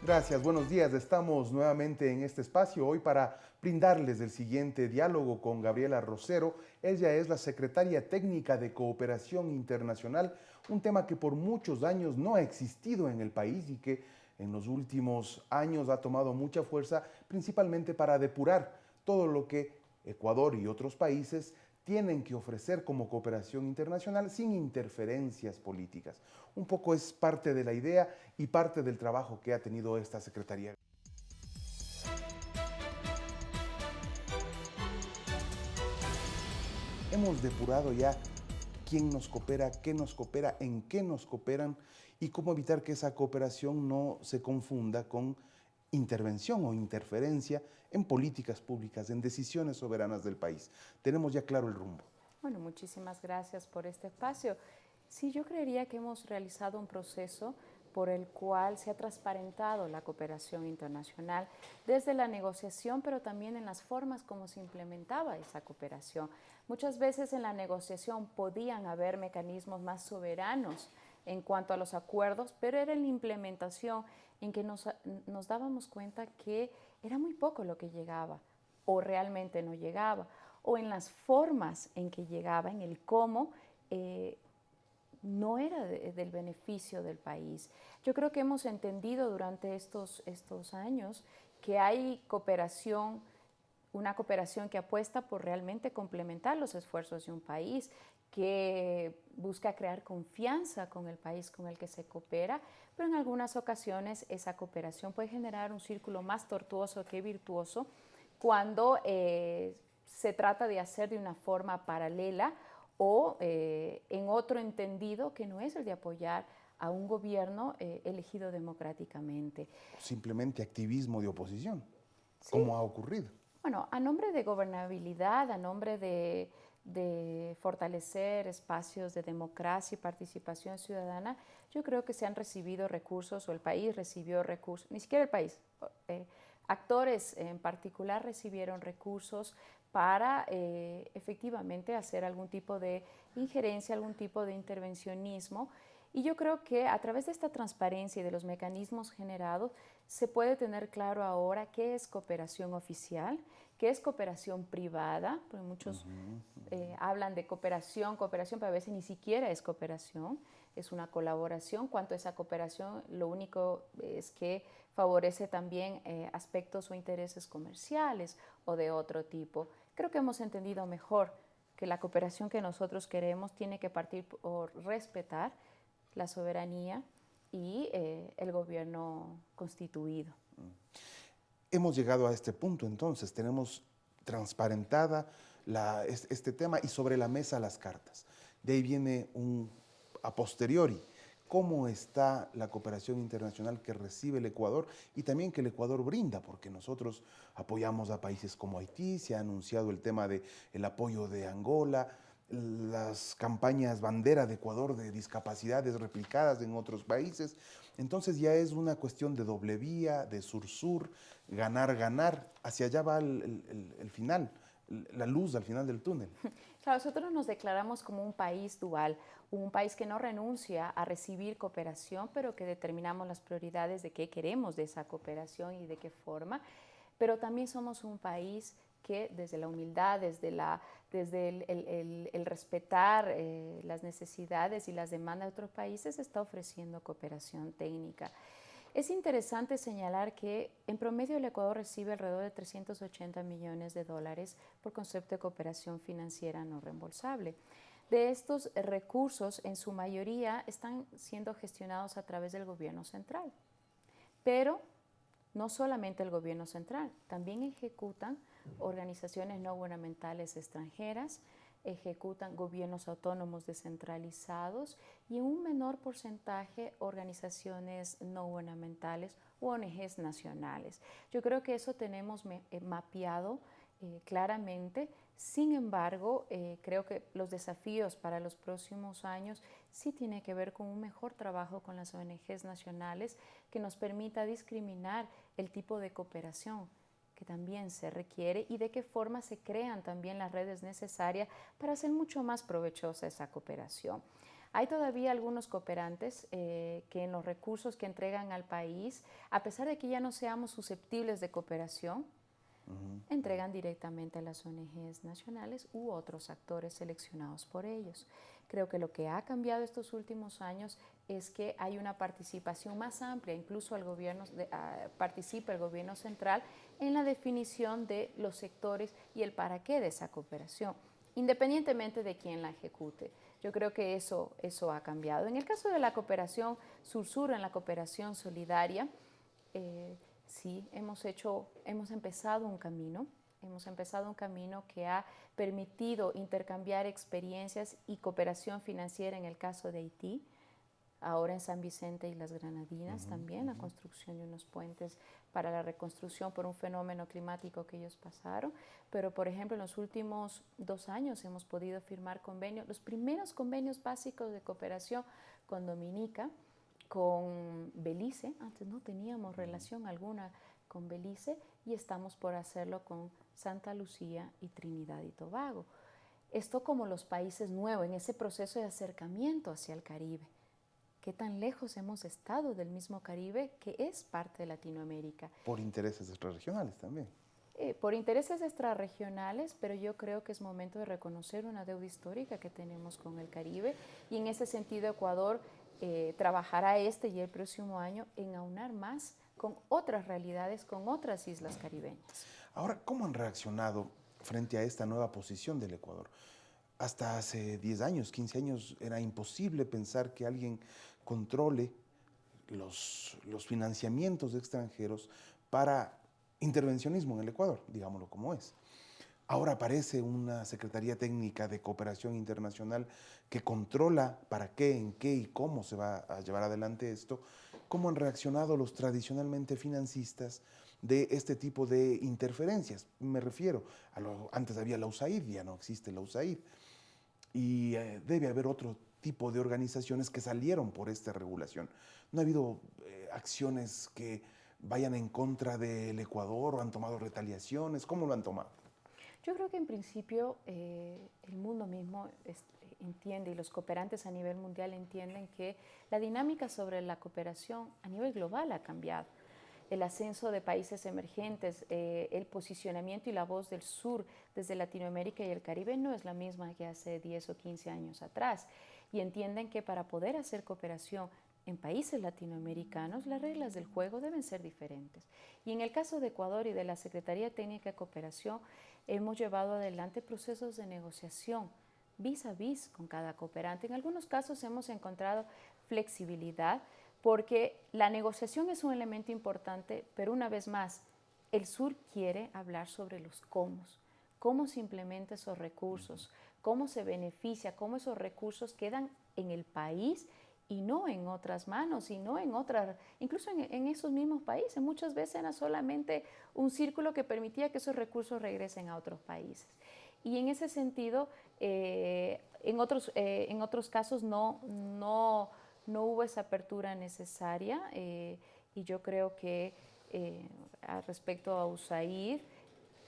Gracias, buenos días. Estamos nuevamente en este espacio hoy para brindarles el siguiente diálogo con Gabriela Rosero. Ella es la secretaria técnica de Cooperación Internacional, un tema que por muchos años no ha existido en el país y que en los últimos años ha tomado mucha fuerza, principalmente para depurar todo lo que Ecuador y otros países tienen que ofrecer como cooperación internacional sin interferencias políticas. Un poco es parte de la idea y parte del trabajo que ha tenido esta Secretaría. Hemos depurado ya quién nos coopera, qué nos coopera, en qué nos cooperan y cómo evitar que esa cooperación no se confunda con intervención o interferencia en políticas públicas, en decisiones soberanas del país. Tenemos ya claro el rumbo. Bueno, muchísimas gracias por este espacio. Sí, yo creería que hemos realizado un proceso por el cual se ha transparentado la cooperación internacional desde la negociación, pero también en las formas como se implementaba esa cooperación. Muchas veces en la negociación podían haber mecanismos más soberanos en cuanto a los acuerdos, pero era en la implementación en que nos dábamos cuenta que era muy poco lo que llegaba o realmente no llegaba, o en las formas en que llegaba, en el cómo, no era del beneficio del país. Yo creo que hemos entendido durante estos años que hay cooperación, una cooperación que apuesta por realmente complementar los esfuerzos de un país, que busca crear confianza con el país con el que se coopera, pero en algunas ocasiones esa cooperación puede generar un círculo más tortuoso que virtuoso cuando se trata de hacer de una forma paralela o en otro entendido que no es el de apoyar a un gobierno elegido democráticamente. Simplemente activismo de oposición, Sí, como ha ocurrido. bueno, a nombre de gobernabilidad, a nombre de fortalecer espacios de democracia y participación ciudadana, yo creo que se han recibido recursos, o el país recibió recursos, ni siquiera el país, actores en particular recibieron recursos para efectivamente hacer algún tipo de injerencia, algún tipo de intervencionismo. Y yo creo que a través de esta transparencia y de los mecanismos generados se puede tener claro ahora qué es cooperación oficial, qué es cooperación privada, porque muchos hablan de cooperación, pero a veces ni siquiera es cooperación, es una colaboración. Cuanto a esa cooperación, lo único es que favorece también aspectos o intereses comerciales o de otro tipo. Creo que hemos entendido mejor que la cooperación que nosotros queremos tiene que partir por respetar la soberanía y el gobierno constituido. Hemos llegado a este punto, entonces tenemos transparentada este tema y sobre la mesa las cartas. De ahí viene a posteriori, cómo está la cooperación internacional que recibe el Ecuador y también que el Ecuador brinda, porque nosotros apoyamos a países como Haití, se ha anunciado el tema del apoyo de Angola, las campañas bandera de Ecuador de discapacidades replicadas en otros países. Entonces ya es una cuestión de doble vía, de sur-sur, ganar, ganar. Hacia allá va el final, la luz al final del túnel. Claro, nosotros nos declaramos como un país dual, un país que no renuncia a recibir cooperación, pero que determinamos las prioridades de qué queremos de esa cooperación y de qué forma. Pero también somos un país que desde la humildad, desde el respetar las necesidades y las demandas de otros países, está ofreciendo cooperación técnica. Es interesante señalar que en promedio el Ecuador recibe alrededor de 380 millones de dólares por concepto de cooperación financiera no reembolsable. De estos recursos, en su mayoría, están siendo gestionados a través del gobierno central. Pero no solamente el gobierno central, también ejecutan organizaciones no gubernamentales extranjeras, ejecutan gobiernos autónomos descentralizados y en un menor porcentaje organizaciones no gubernamentales u ONGs nacionales. Yo creo que eso tenemos mapeado claramente. Sin embargo, creo que los desafíos para los próximos años sí tienen que ver con un mejor trabajo con las ONGs nacionales que nos permita discriminar el tipo de cooperación que también se requiere y de qué forma se crean también las redes necesarias para hacer mucho más provechosa esa cooperación. Hay todavía algunos cooperantes que en los recursos que entregan al país, a pesar de que ya no seamos susceptibles de cooperación, entregan directamente a las ONGs nacionales u otros actores seleccionados por ellos. Creo que lo que ha cambiado estos últimos años es que hay una participación más amplia, incluso participa el gobierno central en la definición de los sectores y el para qué de esa cooperación, independientemente de quién la ejecute. Yo creo que eso ha cambiado. En el caso de la cooperación sur-sur, en la cooperación solidaria, sí, hemos empezado un camino. Hemos empezado un camino que ha permitido intercambiar experiencias y cooperación financiera en el caso de Haití, ahora en San Vicente y las Granadinas también, la construcción de unos puentes para la reconstrucción por un fenómeno climático que ellos pasaron. Pero, por ejemplo, en los últimos 2 años hemos podido firmar convenios, los primeros convenios básicos de cooperación con Dominica, con Belice. Antes no teníamos relación alguna con Belice y estamos por hacerlo con Santa Lucía y Trinidad y Tobago. Esto como los países nuevos, en ese proceso de acercamiento hacia el Caribe. ¿Qué tan lejos hemos estado del mismo Caribe que es parte de Latinoamérica? Por intereses extrarregionales también. Por intereses extrarregionales, pero yo creo que es momento de reconocer una deuda histórica que tenemos con el Caribe y en ese sentido Ecuador trabajará este y el próximo año en aunar más con otras realidades, con otras islas caribeñas. Ahora, ¿cómo han reaccionado frente a esta nueva posición del Ecuador? Hasta hace 10 años, 15 años, era imposible pensar que alguien controle los financiamientos extranjeros para intervencionismo en el Ecuador, digámoslo como es. Ahora aparece una Secretaría Técnica de Cooperación Internacional que controla para qué, en qué y cómo se va a llevar adelante esto. ¿Cómo han reaccionado los tradicionalmente financistas de este tipo de interferencias? Me refiero antes había la USAID, ya no existe la USAID. Y debe haber otro tipo de organizaciones que salieron por esta regulación. ¿No ha habido acciones que vayan en contra del Ecuador o han tomado retaliaciones? ¿Cómo lo han tomado? Yo creo que en principio el mundo mismo entiende y los cooperantes a nivel mundial entienden que la dinámica sobre la cooperación a nivel global ha cambiado. El ascenso de países emergentes, el posicionamiento y la voz del sur desde Latinoamérica y el Caribe no es la misma que hace 10 o 15 años atrás. Y entienden que para poder hacer cooperación en países latinoamericanos, las reglas del juego deben ser diferentes. Y en el caso de Ecuador y de la Secretaría Técnica de Cooperación, hemos llevado adelante procesos de negociación vis a vis con cada cooperante. En algunos casos hemos encontrado flexibilidad porque la negociación es un elemento importante, pero una vez más, el sur quiere hablar sobre los cómo se implementan esos recursos, cómo se beneficia, cómo esos recursos quedan en el país y no en otras manos, y no en otras, incluso en esos mismos países. Muchas veces era solamente un círculo que permitía que esos recursos regresen a otros países. Y en ese sentido, en otros casos no hubo esa apertura necesaria y yo creo que respecto a USAID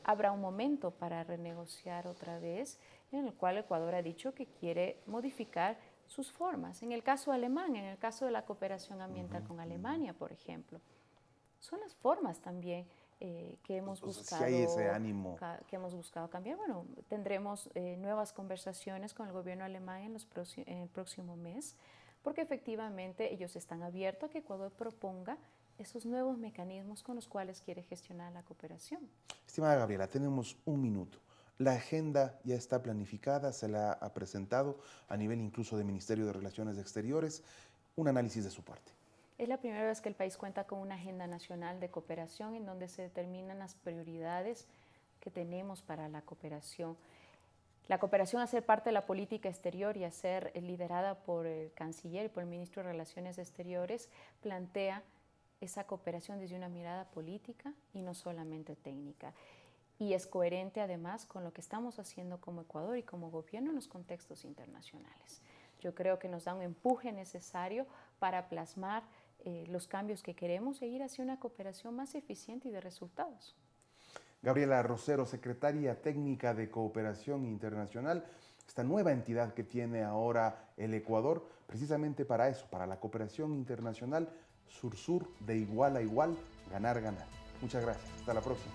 habrá un momento para renegociar otra vez en el cual Ecuador ha dicho que quiere modificar sus formas. En el caso alemán, en el caso de la cooperación ambiental con Alemania, por ejemplo, son las formas también que hemos buscado, si hay ese ánimo. Que hemos buscado cambiar. Bueno, tendremos nuevas conversaciones con el gobierno alemán en el próximo mes, porque efectivamente ellos están abiertos a que Ecuador proponga esos nuevos mecanismos con los cuales quiere gestionar la cooperación. Estimada Gabriela, tenemos un minuto. La agenda ya está planificada, se la ha presentado a nivel incluso del Ministerio de Relaciones Exteriores. Un análisis de su parte. Es la primera vez que el país cuenta con una agenda nacional de cooperación en donde se determinan las prioridades que tenemos para la cooperación. La cooperación a ser parte de la política exterior y a ser liderada por el canciller y por el ministro de Relaciones Exteriores plantea esa cooperación desde una mirada política y no solamente técnica. Y es coherente además con lo que estamos haciendo como Ecuador y como gobierno en los contextos internacionales. Yo creo que nos da un empuje necesario para plasmar los cambios que queremos e ir hacia una cooperación más eficiente y de resultados. Gabriela Rosero, secretaria técnica de Cooperación Internacional, esta nueva entidad que tiene ahora el Ecuador, precisamente para eso, para la cooperación internacional sur-sur, de igual a igual, ganar, ganar. Muchas gracias. Hasta la próxima.